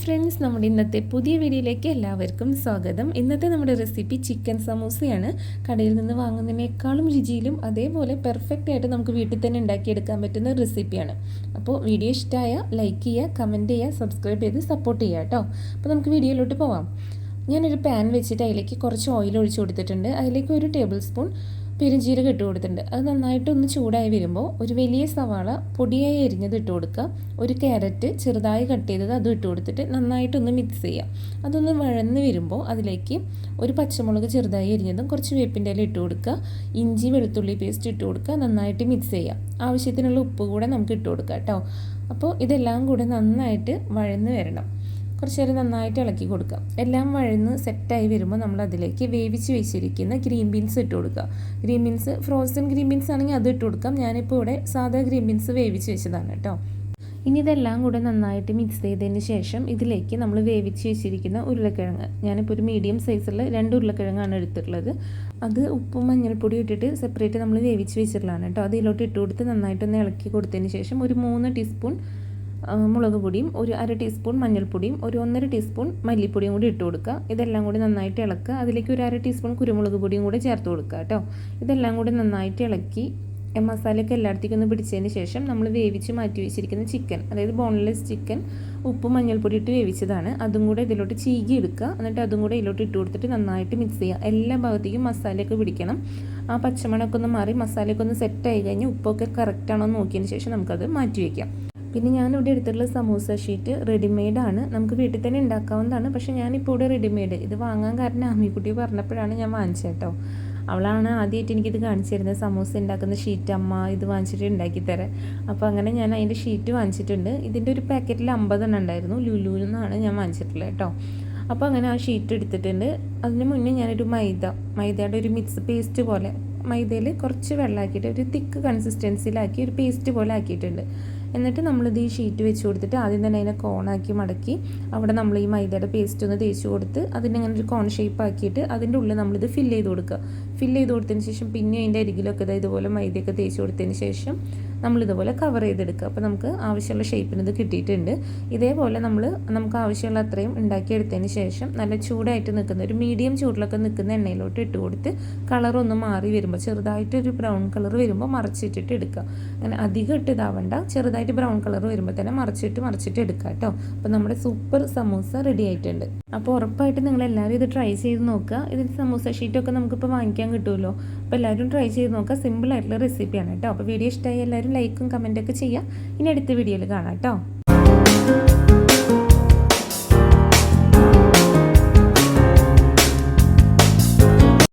Friends, നമ്മുടെ ഇന്നത്തെ പുതിയ വീഡിയോയിലേക്ക് എല്ലാവർക്കും സ്വാഗതം. ഇന്നത്തെ നമ്മുടെ റെസിപ്പി ചിക്കൻ സമൂസയാണ്. കടയിൽ നിന്ന് വാങ്ങുന്നതിനേക്കാളും രുചിയിലും അതേപോലെ പെർഫെക്റ്റ് ആയിട്ട് നമുക്ക് വീട്ടിൽ തന്നെ ഉണ്ടാക്കിയെടുക്കാൻ പറ്റുന്ന റെസിപ്പിയാണ്. അപ്പോൾ വീഡിയോ ഇഷ്ടമായ ലൈക്ക് ചെയ്യുക, കമൻറ്റ് ചെയ്യുക, സബ്സ്ക്രൈബ് ചെയ്ത് സപ്പോർട്ട് ചെയ്യുക കേട്ടോ. അപ്പോൾ നമുക്ക് വീഡിയോയിലോട്ട് പോവാം. ഞാനൊരു പാൻ വെച്ചിട്ട് അതിലേക്ക് കുറച്ച് ഓയിൽ ഒഴിച്ച് കൊടുത്തിട്ടുണ്ട്. അതിലേക്ക് 1 ടേബിൾ സ്പൂൺ പെരുംജീരകം ഇട്ട് കൊടുത്തിട്ടുണ്ട്. അത് നന്നായിട്ടൊന്ന് ചൂടായി വരുമ്പോൾ ഒരു വലിയ സവാള പൊടിയായി എരിഞ്ഞത് ഇട്ട് കൊടുക്കുക. ഒരു ക്യാരറ്റ് ചെറുതായി കട്ട് ചെയ്തത് അതും ഇട്ട് കൊടുത്തിട്ട് നന്നായിട്ടൊന്ന് മിക്സ് ചെയ്യുക. അതൊന്ന് വഴന്ന് വരുമ്പോൾ അതിലേക്ക് ഒരു പച്ചമുളക് ചെറുതായി എരിഞ്ഞതും കുറച്ച് വേപ്പിൻ്റെ ഇല ഇട്ട് കൊടുക്കുക. ഇഞ്ചി വെളുത്തുള്ളി പേസ്റ്റ് ഇട്ട് കൊടുക്കുക. നന്നായിട്ട് മിക്സ് ചെയ്യുക. ആവശ്യത്തിനുള്ള ഉപ്പ് കൂടെ നമുക്ക് ഇട്ട് കൊടുക്കുക കേട്ടോ. അപ്പോൾ ഇതെല്ലാം കൂടെ നന്നായിട്ട് വഴന്ന് വരണം. കുറച്ച് നേരം നന്നായിട്ട് ഇളക്കി കൊടുക്കുക. എല്ലാം വഴന്ന് സെറ്റായി വരുമ്പോൾ നമ്മൾ അതിലേക്ക് വേവിച്ച് വെച്ചിരിക്കുന്ന ഗ്രീൻ ബീൻസ് ഇട്ട് കൊടുക്കുക. Green beans frozen green beans ആണെങ്കിൽ അത് ഇട്ട് കൊടുക്കാം. ഞാനിപ്പോൾ ഇവിടെ സാധാ ഗ്രീൻ ബീൻസ് വേവിച്ച് വെച്ചതാണ് കേട്ടോ. ഇനി ഇതെല്ലാം കൂടെ നന്നായിട്ട് മിക്സ് ചെയ്തതിന് ശേഷം ഇതിലേക്ക് നമ്മൾ വേവിച്ച് വെച്ചിരിക്കുന്ന ഉരുളക്കിഴങ്ങ്, ഞാനിപ്പോൾ ഒരു മീഡിയം സൈസുള്ള 2 ഉരുളക്കിഴങ്ങാണ് എടുത്തിട്ടുള്ളത്. അത് ഉപ്പും മഞ്ഞൾപ്പൊടി ഇട്ടിട്ട് സെപ്പറേറ്റ് നമ്മൾ വേവിച്ച് വെച്ചിട്ടുള്ളതാണ് കേട്ടോ. അത് ഇതിലോട്ട് ഇട്ട് കൊടുത്ത് നന്നായിട്ടൊന്ന് ഇളക്കി കൊടുത്തതിന് ശേഷം ഒരു 3 ടീസ്പൂൺ മുളക് പൊടിയും ഒരു 1/2 ടീസ്പൂൺ മഞ്ഞൾപ്പൊടിയും ഒരു 1.5 ടീസ്പൂൺ മല്ലിപ്പൊടിയും കൂടി ഇട്ട് കൊടുക്കുക. ഇതെല്ലാം കൂടി നന്നായിട്ട് ഇളക്കുക. അതിലേക്ക് ഒരു 1/2 ടീസ്പൂൺ കുരുമുളക് പൊടിയും കൂടി ചേർത്ത് കൊടുക്കുക കേട്ടോ. ഇതെല്ലാം കൂടി നന്നായിട്ട് ഇളക്കി മസാലയൊക്കെ എല്ലായിടത്തേക്കും ഒന്ന് പിടിച്ചതിന് ശേഷം നമ്മൾ വേവിച്ച് മാറ്റി വെച്ചിരിക്കുന്ന ചിക്കൻ, അതായത് ബോൺലെസ് ചിക്കൻ ഉപ്പും മഞ്ഞൾപ്പൊടി ഇട്ട് വേവിച്ചതാണ്, അതും കൂടെ ഇതിലോട്ട് ചീകി എടുക്കുക. എന്നിട്ട് അതും കൂടെ ഇതിലോട്ട് ഇട്ട് കൊടുത്തിട്ട് നന്നായിട്ട് മിക്സ് ചെയ്യുക. എല്ലാ ഭാഗത്തേക്കും മസാലയൊക്കെ പിടിക്കണം. ആ പച്ചമണമൊക്കെ ഒന്ന് മാറി മസാലയൊക്കെ ഒന്ന് സെറ്റായി കഴിഞ്ഞ് ഉപ്പൊക്കെ കറക്റ്റാണോ എന്ന് നോക്കിയതിന് ശേഷം നമുക്കത് മാറ്റി വയ്ക്കാം. പിന്നെ ഞാനിവിടെ എടുത്തിട്ടുള്ള സമൂസ ഷീറ്റ് റെഡിമെയ്ഡാണ്. നമുക്ക് വീട്ടിൽ തന്നെ ഉണ്ടാക്കാവുന്നതാണ്. പക്ഷേ ഞാനിപ്പോൾ ഇവിടെ റെഡിമെയ്ഡ് ഇത് വാങ്ങാൻ കാരണം അമ്മിക്കുട്ടി പറഞ്ഞപ്പോഴാണ് ഞാൻ വാങ്ങിച്ചത് കേട്ടോ. അവളാണ് ആദ്യമായിട്ട് എനിക്കിത് കാണിച്ചു തരുന്നത്. സമൂസ ഉണ്ടാക്കുന്ന ഷീറ്റ് അമ്മ ഇത് വാങ്ങിച്ചിട്ട് ഉണ്ടാക്കി തരാം. അപ്പോൾ അങ്ങനെ ഞാൻ അതിൻ്റെ ഷീറ്റ് വാങ്ങിച്ചിട്ടുണ്ട്. ഇതിൻ്റെ ഒരു പാക്കറ്റിൽ 50 എണ്ണം ഉണ്ടായിരുന്നു. ലുലുവിൽ നിന്നാണ് ഞാൻ വാങ്ങിച്ചിട്ടുള്ളത് കേട്ടോ. അപ്പോൾ അങ്ങനെ ആ ഷീറ്റ് എടുത്തിട്ടുണ്ട്. അതിന് മുന്നേ ഞാനൊരു മൈദയുടെ ഒരു മിക്സ് പേസ്റ്റ് പോലെ മൈദയിൽ കുറച്ച് വെള്ളമാക്കിയിട്ട് ഒരു തിക്ക് കൺസിസ്റ്റൻസിയിലാക്കി ഒരു പേസ്റ്റ് പോലെ ആക്കിയിട്ടുണ്ട്. എന്നിട്ട് നമ്മളിത് ഈ ഷീറ്റ് വെച്ച് കൊടുത്തിട്ട് ആദ്യം തന്നെ അതിനെ കോണാക്കി മടക്കി അവിടെ നമ്മൾ ഈ മൈദയുടെ പേസ്റ്റ് ഒന്ന് തേച്ച് കൊടുത്ത് അതിനങ്ങനെ ഒരു കോൺ ഷേപ്പ് ആക്കിയിട്ട് അതിൻ്റെ ഉള്ളിൽ നമ്മളിത് ഫില്ല് ചെയ്ത് കൊടുക്കുക. ഫില്ല് ചെയ്ത് കൊടുത്തതിന് ശേഷം പിന്നെ അതിൻ്റെ അരികിലൊക്കെ ഇതുപോലെ മൈദയൊക്കെ തേച്ച് കൊടുത്തതിന് ശേഷം നമ്മളിതുപോലെ കവർ ചെയ്തെടുക്കുക. അപ്പോൾ നമുക്ക് ആവശ്യമുള്ള ഷേപ്പിന് ഇത് കിട്ടിയിട്ടുണ്ട്. ഇതേപോലെ നമുക്ക് ആവശ്യമുള്ള അത്രയും ഉണ്ടാക്കിയെടുത്തതിന് ശേഷം നല്ല ചൂടായിട്ട് നിൽക്കുന്ന ഒരു മീഡിയം ചൂടിലൊക്കെ നിൽക്കുന്ന എണ്ണയിലോട്ട് ഇട്ട് കൊടുത്ത് കളറൊന്ന് മാറി വരുമ്പോൾ ചെറുതായിട്ടൊരു ബ്രൗൺ കളർ വരുമ്പോൾ മറിച്ചിട്ടിട്ട് എടുക്കുക. അങ്ങനെ അധികം ഇട്ട് ഇതാവണ്ട, ചെറുതായിട്ട് ബ്രൗൺ കളർ വരുമ്പോൾ തന്നെ മറിച്ചിട്ട് എടുക്കുക കേട്ടോ. അപ്പോൾ നമ്മുടെ സൂപ്പർ സമൂസ റെഡി ആയിട്ടുണ്ട്. അപ്പോൾ ഉറപ്പായിട്ട് നിങ്ങളെല്ലാവരും ഇത് ട്രൈ ചെയ്ത് നോക്കുക. ഇതിൻ്റെ സമൂസ ഷീറ്റൊക്കെ നമുക്കിപ്പോൾ വാങ്ങിക്കാൻ കിട്ടുമല്ലോ. അപ്പോൾ എല്ലാവരും ട്രൈ ചെയ്ത് നോക്കുക. സിമ്പിളായിട്ടുള്ള റെസിപ്പിയാണ് കേട്ടോ. അപ്പോൾ വീഡിയോ ഇഷ്ടമായി എല്ലാവരും ലൈക്കും കമൻറ്റൊക്കെ ചെയ്യുക. ഇനി അടുത്ത വീഡിയോയിൽ കാണാം കേട്ടോ.